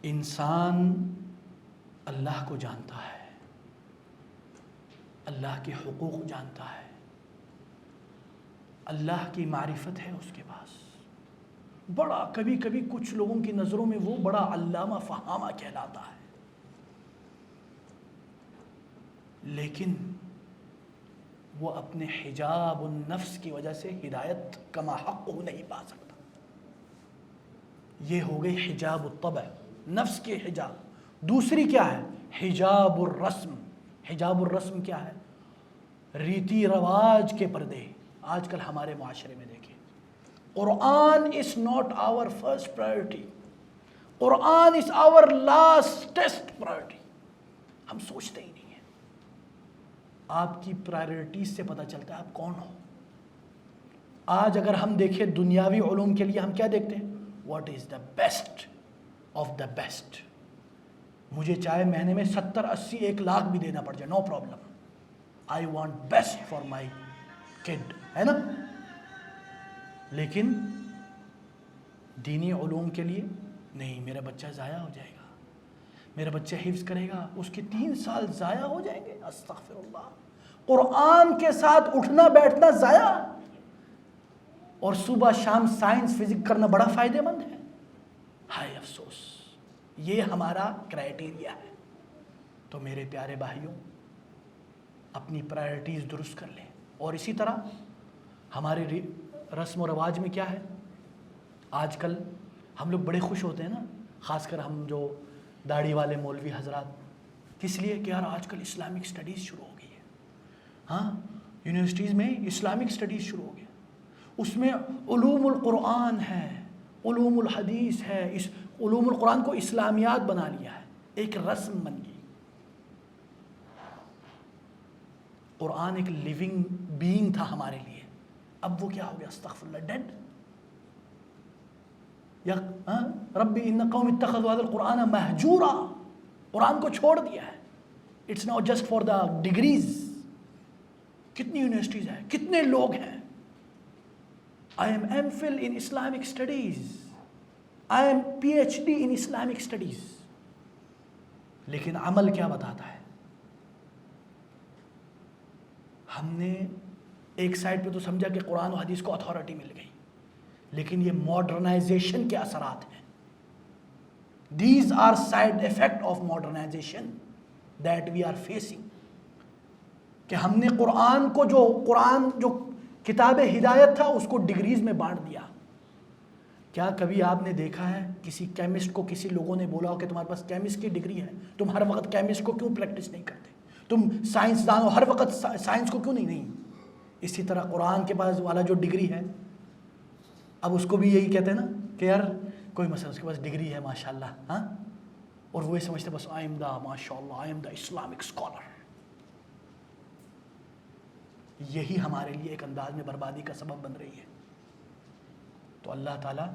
انسان اللہ کو جانتا ہے، اللہ کے حقوق جانتا ہے، اللہ کی معرفت ہے اس کے پاس. بڑا کبھی کبھی کچھ لوگوں کی نظروں میں وہ بڑا علامہ فہامہ کہلاتا ہے، لیکن وہ اپنے حجاب النفس کی وجہ سے ہدایت کما حق نہیں پا سکتا. یہ ہو گئی حجاب الطبع، نفس کے حجاب. دوسری کیا ہے؟ حجاب الرسم. حجاب الرسم کیا ہے؟ ریتی رواج کے پردے. آج کل ہمارے معاشرے میں دیکھیں، قرآن is not our first priority. Quran is our lastest priority. ہم سوچتے ہی نہیں ہیں. آپ کی پرائرٹیز سے پتہ چلتا ہے آپ کون ہو. آج اگر ہم دیکھیں دنیاوی علوم کے لیے ہم کیا دیکھتے ہیں؟ What is the best of the best. مجھے چاہے مہینے میں 70-80 1 لاکھ بھی دینا پڑ جائے، no problem. I want best for my kid, ہے نا. لیکن دینی علوم کے لیے نہیں، میرا بچہ ضائع ہو جائے گا، میرا بچہ حفظ کرے گا، اس کے 3 سال ضائع ہو جائیں گے. استغفر اللہ. قرآن کے ساتھ اٹھنا بیٹھنا ضائع، اور صبح شام سائنس فزکس کرنا بڑا فائدہ مند ہے. ہائے افسوس، یہ ہمارا کرائٹیریا ہے. تو میرے پیارے بھائیوں، اپنی پرائرٹیز درست کر لیں. اور اسی طرح ہمارے رسم و رواج میں کیا ہے؟ آج کل ہم لوگ بڑے خوش ہوتے ہیں نا، خاص کر ہم جو داڑھی والے مولوی حضرات، کس لیے کہ یار آج کل اسلامک اسٹڈیز شروع ہو گئی ہے. ہاں، یونیورسٹیز میں اسلامک اسٹڈیز شروع ہو گئی. اس میں علوم القرآن ہے، علوم الحدیث ہے. اس علوم القرآن کو اسلامیات بنا لیا ہے، ایک رسم بن گئی. قرآن ایک لیونگ بینگ تھا ہمارے لیے، اب وہ کیا ہو گیا؟ استغفر اللہ، ڈیڈ. یا ربی ان قوم اتخذوا هذا القرآن مہجورا، قرآن کو چھوڑ دیا ہے. It's not just for the degrees. کتنی یونیورسٹیز ہیں، کتنے لوگ ہیں. I am MPhil in Islamic studies. I am PhD in Islamic studies. لیکن عمل کیا بتاتا ہے؟ ہم نے ایک سائڈ پہ تو سمجھا کہ قرآن و حدیث کو اتھارٹی مل گئی، لیکن یہ ماڈرنائزیشن کے اثرات ہیں. These are side effect of modernization that we are facing. کہ ہم نے قرآن جو کتاب ہدایت تھا اس کو ڈگریز میں بانٹ دیا. کیا کبھی آپ نے دیکھا ہے کسی کیمسٹ کو کسی لوگوں نے بولا ہو کہ تمہارے پاس کیمسٹ کی ڈگری ہے، تم ہر وقت کیمسٹ کو کیوں پریکٹس نہیں کرتے؟ تم سائنسدان ہو، ہر وقت سائنس کو کیوں نہیں؟ اسی طرح قرآن کے پاس والا جو ڈگری ہے، اب اس کو بھی یہی کہتے ہیں نا کہ یار کوئی مسئلہ، اس کے پاس ڈگری ہے ماشاء اللہ، ہاں، اور وہ یہ سمجھتے بس آئی ایم دا ماشاء اللہ I am the Islamic scholar. یہی ہمارے لیے ایک انداز میں بربادی کا سبب بن رہی ہے. تو اللہ تعالیٰ،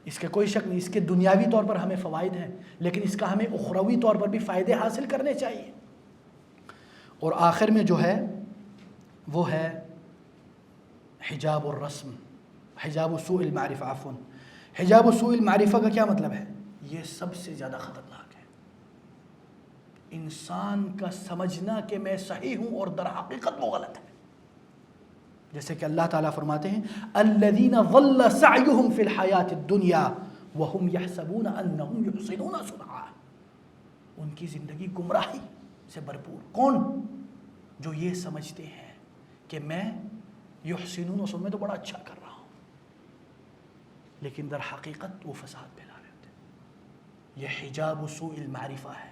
اس کے کوئی شک نہیں، اس کے دنیاوی طور پر ہمیں فوائد ہیں، لیکن اس کا ہمیں اخروی طور پر بھی فائدے حاصل کرنے چاہیے. اور آخر میں جو ہے وہ ہے حجاب الرسم، حجاب سوء المعرفہ. عفوا، حجاب سوء المعرفہ کا کیا مطلب ہے؟ یہ سب سے زیادہ خطرناک ہے. انسان کا سمجھنا کہ میں صحیح ہوں اور در حقیقت وہ غلط ہے. جیسے کہ اللہ تعالیٰ فرماتے ہیں الذین ضل سعیہم فی الحیاۃ الدنیا وہم یحسبون انہم یحسنون صنعا. ان کی زندگی گمراہی سے بھرپور. کون؟ جو یہ سمجھتے ہیں کہ میں یحسنون صنعا، میں تو بڑا اچھا کر رہا ہوں، لیکن در حقیقت وہ فساد پھیلا رہے ہوتے ہیں. یہ حجاب سوء المعرفہ ہے.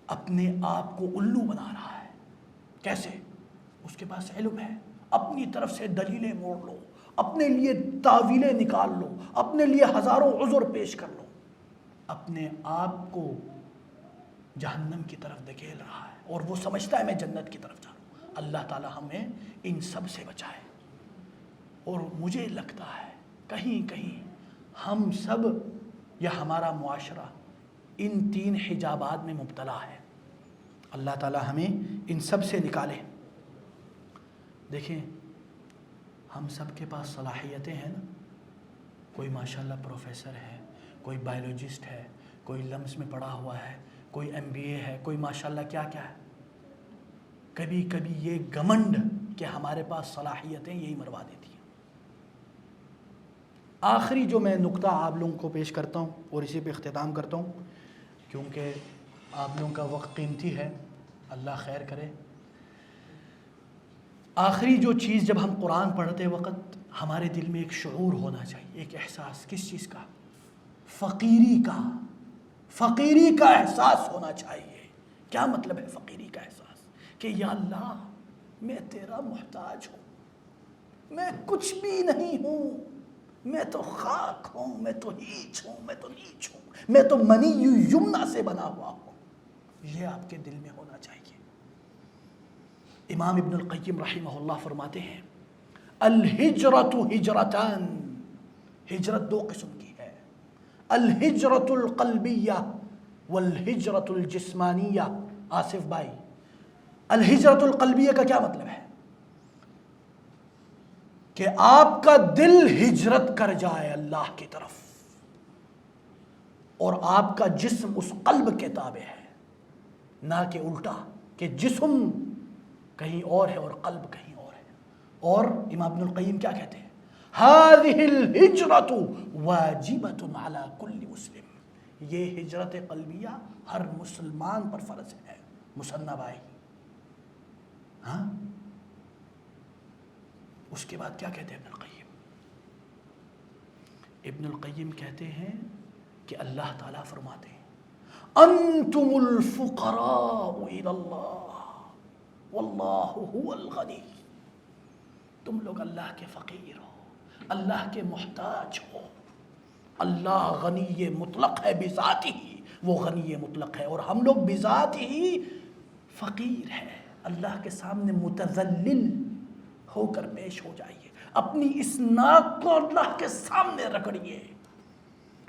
اپنے آپ کو الو بنا رہا ہے. کیسے؟ اس کے پاس علم ہے، اپنی طرف سے دلیلیں موڑ لو، اپنے لیے تاویلیں نکال لو، اپنے لیے ہزاروں عذر پیش کر لو، اپنے آپ کو جہنم کی طرف دھکیل رہا ہے اور وہ سمجھتا ہے میں جنت کی طرف جا رہا ہوں۔ اللہ تعالی ہمیں ان سب سے بچائے۔ اور مجھے لگتا ہے کہیں کہیں ہم سب یا ہمارا معاشرہ ان 3 حجابات میں مبتلا ہے۔ اللہ تعالی ہمیں ان سب سے نکالے۔ دیکھیں ہم سب کے پاس صلاحیتیں ہیں نا، کوئی ماشاءاللہ پروفیسر ہے، کوئی بایولوجسٹ ہے، کوئی لمس میں پڑھا ہوا ہے، کوئی MBA ہے، کوئی ماشاءاللہ کیا کیا ہے۔ کبھی کبھی یہ گھمنڈ کہ ہمارے پاس صلاحیتیں یہی مروا دیتی ہیں۔ آخری جو میں نقطہ آپ لوگوں کو پیش کرتا ہوں اور اسی پہ اختتام کرتا ہوں، کیونکہ آپ لوگوں کا وقت قیمتی ہے، اللہ خیر کرے۔ آخری جو چیز، جب ہم قرآن پڑھتے وقت ہمارے دل میں ایک شعور ہونا چاہیے، ایک احساس، کس چیز کا؟ فقیری کا۔ فقیری کا احساس ہونا چاہیے۔ کیا مطلب ہے فقیری کا احساس؟ کہ یا اللہ میں تیرا محتاج ہوں، میں کچھ بھی نہیں ہوں، میں تو خاک ہوں، میں تو ہیچ ہوں، میں تو نیچ ہوں، میں تو منی یمنا سے بنا ہوا ہوں۔ یہ آپ کے دل میں ہونا چاہیے۔ امام ابن القیم رحمہ اللہ فرماتے ہیں الہجرت ہجرتان، ہجرت 2 قسم کی ہے، الہجرت القلبیہ والہجرت الجسمانیہ۔ آصف بھائی، الہجرت القلبیہ کا کیا مطلب ہے؟ کہ آپ کا دل ہجرت کر جائے اللہ کی طرف اور آپ کا جسم اس قلب کے تابع ہے، نہ کہ الٹا کہ جسم کہیں اور ہے اور قلب کہیں اور ہے۔ اور امام ابن القیم کیا کہتے ہیں؟ هذه الہجرت واجبۃ علی کل مسلم، یہ ہجرت قلبیہ ہر مسلمان پر فرض ہے۔ مصنف بھائی، ہاں، اس کے بعد کیا کہتے ہیں ابن القیم؟ ابن القیم کہتے ہیں کہ اللہ تعالیٰ فرماتے ہیں انتم الفقراء الی اللہ واللہ هو الغنی، تم لوگ اللہ کے فقیر ہو، اللہ کے محتاج ہو۔ اللہ غنی مطلق ہے بذات ہی، وہ غنی مطلق ہے، اور ہم لوگ بذات ہی فقیر ہیں۔ اللہ کے سامنے متذلل ہو کر پیش ہو جائیے، اپنی اس ناک کو اللہ کے سامنے رگڑیے،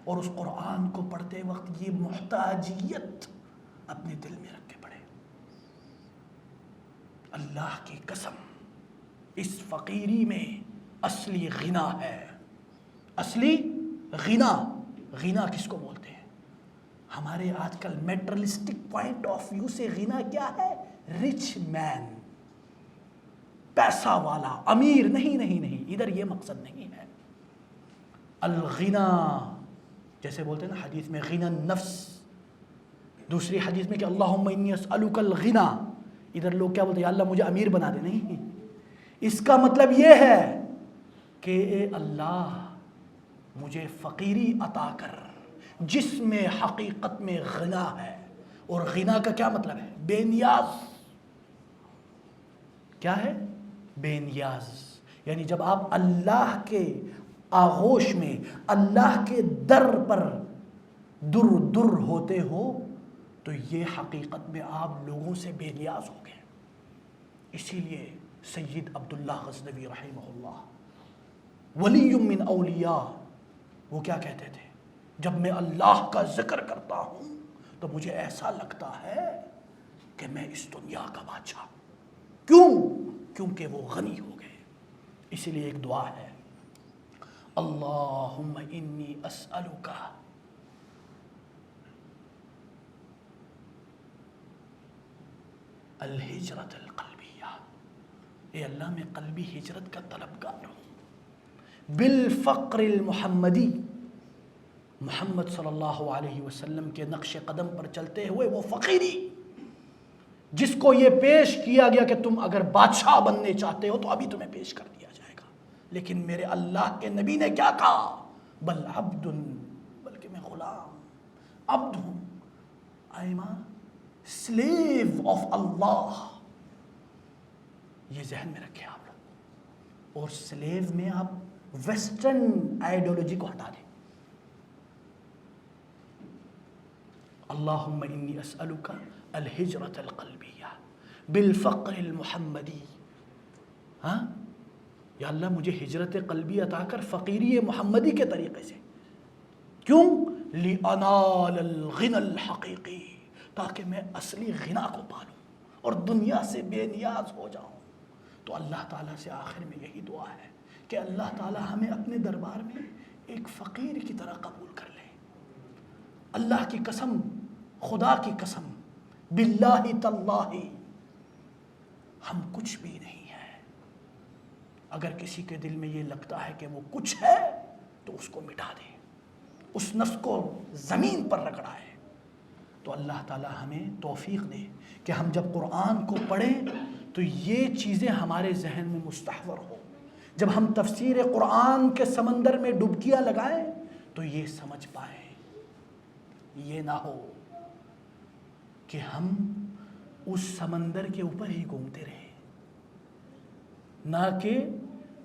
اور اس قرآن کو پڑھتے وقت یہ محتاجیت اپنے دل میں رکھ کے پڑھے۔ اللہ کی قسم، اس فقیری میں اصلی غنا ہے۔ اصلی غنا، غنا کس کو بولتے ہیں؟ ہمارے آج کل میٹرلسٹک پوائنٹ آف ویو سے غنا کیا ہے؟ رچ مین، پیسہ والا، امیر۔ نہیں نہیں نہیں، ادھر یہ مقصد نہیں ہے۔ الغنا جیسے بولتے ہیں نا حدیث میں غنا النفس، دوسری حدیث میں کہ اللہم انی اسألک الغنا، ادھر لوگ کیا بولتے ہیں؟ یا اللہ مجھے امیر بنا دے۔ نہیں، اس کا مطلب یہ ہے کہ اے اللہ مجھے فقیری عطا کر، جس میں حقیقت میں غنا ہے۔ اور غنا کا کیا مطلب ہے؟ بے نیاز۔ کیا ہے؟ بے نیاز۔ یعنی جب آپ اللہ کے آغوش میں، اللہ کے در پر در در ہوتے ہو، تو یہ حقیقت میں آپ لوگوں سے بے نیاز ہو گئے۔ اسی لیے سید عبداللہ غزنوی رحمہ اللہ، ولی من اولیاء، وہ کیا کہتے تھے؟ جب میں اللہ کا ذکر کرتا ہوں تو مجھے ایسا لگتا ہے کہ میں اس دنیا کا بادشاہ ہوں۔ کیوں؟ کیونکہ وہ غنی ہو گئے۔ اسی لیے ایک دعا ہے، اللہم انی اسألک الہجرت القلبیہ، اے اللہ میں قلبی ہجرت کا طلبگار ہوں، بالفقر المحمدی، محمد صلی اللہ علیہ وسلم کے نقش قدم پر چلتے ہوئے وہ فقیری جس کو یہ پیش کیا گیا کہ تم اگر بادشاہ بننے چاہتے ہو تو ابھی تمہیں پیش کر دیا جائے گا، لیکن میرے اللہ کے نبی نے کیا کہا؟ بل عبد، بلکہ میں غلام، عبد ہوں، I am a slave of اللہ۔ یہ ذہن میں رکھیں آپ لوگ. اور سلیو میں آپ ویسٹرن آئیڈیالوجی کو ہٹا دیں. اللہم انی اسألک الہجرت القلبیہ بالفقر المحمدی. ہاں یا اللہ مجھے ہجرت قلبی عطا کر فقیری محمدی کے طریقے سے. کیوں؟ لِأَنَالَ الْغِنَى الْحَقِيقِي، تاکہ میں اصلی غنا کو پالوں اور دنیا سے بے نیاز ہو جاؤں. تو اللہ تعالیٰ سے آخر میں یہی دعا ہے کہ اللہ تعالیٰ ہمیں اپنے دربار میں ایک فقیر کی طرح قبول کر لے. اللہ کی قسم، خدا کی قسم، باللہ تاللہ ہم کچھ بھی نہیں ہیں. اگر کسی کے دل میں یہ لگتا ہے کہ وہ کچھ ہے تو اس کو مٹا دے، اس نفس کو زمین پر رگڑائے. تو اللہ تعالیٰ ہمیں توفیق دے کہ ہم جب قرآن کو پڑھیں تو یہ چیزیں ہمارے ذہن میں مستحور ہو. جب ہم تفسیر قرآن کے سمندر میں ڈبکیاں لگائیں تو یہ سمجھ پائیں. یہ نہ ہو کہ ہم اس سمندر کے اوپر ہی گھومتے رہیں، نہ کہ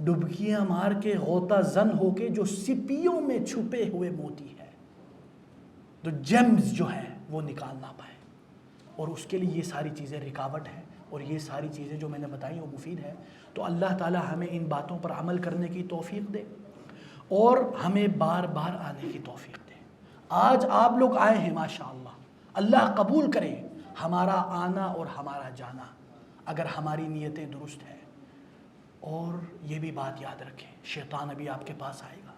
ڈبکیاں مار کے غوطہ زن ہو کے جو سپیوں میں چھپے ہوئے موتی ہے، تو جیمز جو ہیں وہ نکال نہ پائے. اور اس کے لیے یہ ساری چیزیں رکاوٹ ہیں، اور یہ ساری چیزیں جو میں نے بتائی وہ مفید ہے. تو اللہ تعالیٰ ہمیں ان باتوں پر عمل کرنے کی توفیق دے اور ہمیں بار بار آنے کی توفیق دے. آج آپ لوگ آئے ہیں ماشاءاللہ، اللہ قبول کرے ہمارا آنا اور ہمارا جانا اگر ہماری نیتیں درست ہیں. اور یہ بھی بات یاد رکھیں، شیطان ابھی آپ کے پاس آئے گا،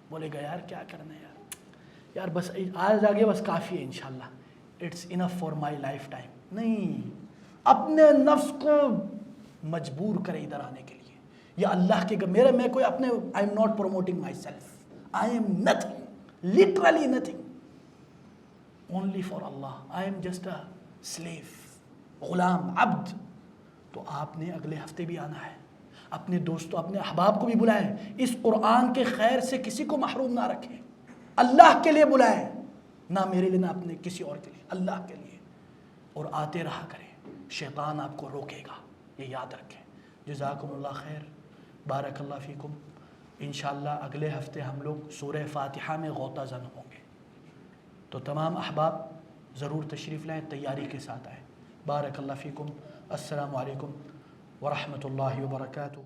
بولے گا یار کیا کرنا ہے یار بس آج آگے بس کافی ہے انشاءاللہ، it's enough for my lifetime. نہیں، اپنے نفس کو مجبور کرے ادھر آنے کے لیے. یا اللہ کے میں کوئی اپنے I am not promoting myself, I am nothing, literally nothing, only for Allah. I am just a slave, غلام، عبد. تو آپ نے اگلے ہفتے بھی آنا ہے، اپنے دوستوں اپنے احباب کو بھی بلائیں. اس قرآن کے خیر سے کسی کو محروم نہ رکھیں. اللہ کے لیے بلائیں، نہ میرے لیے نہ اپنے کسی اور کے لیے، اللہ کے لیے. اور آتے رہا کریں، شیطان آپ کو روکے گا، یہ یاد رکھیں. جزاکم اللہ خیر، بارک اللہ فیکم. انشاءاللہ اگلے ہفتے ہم لوگ سورہ فاتحہ میں غوطہ زن ہوں گے. تو تمام احباب ضرور تشریف لائیں، تیاری کے ساتھ آئیں. بارک اللہ فیکم. السلام علیکم ورحمۃ اللہ وبرکاتہ.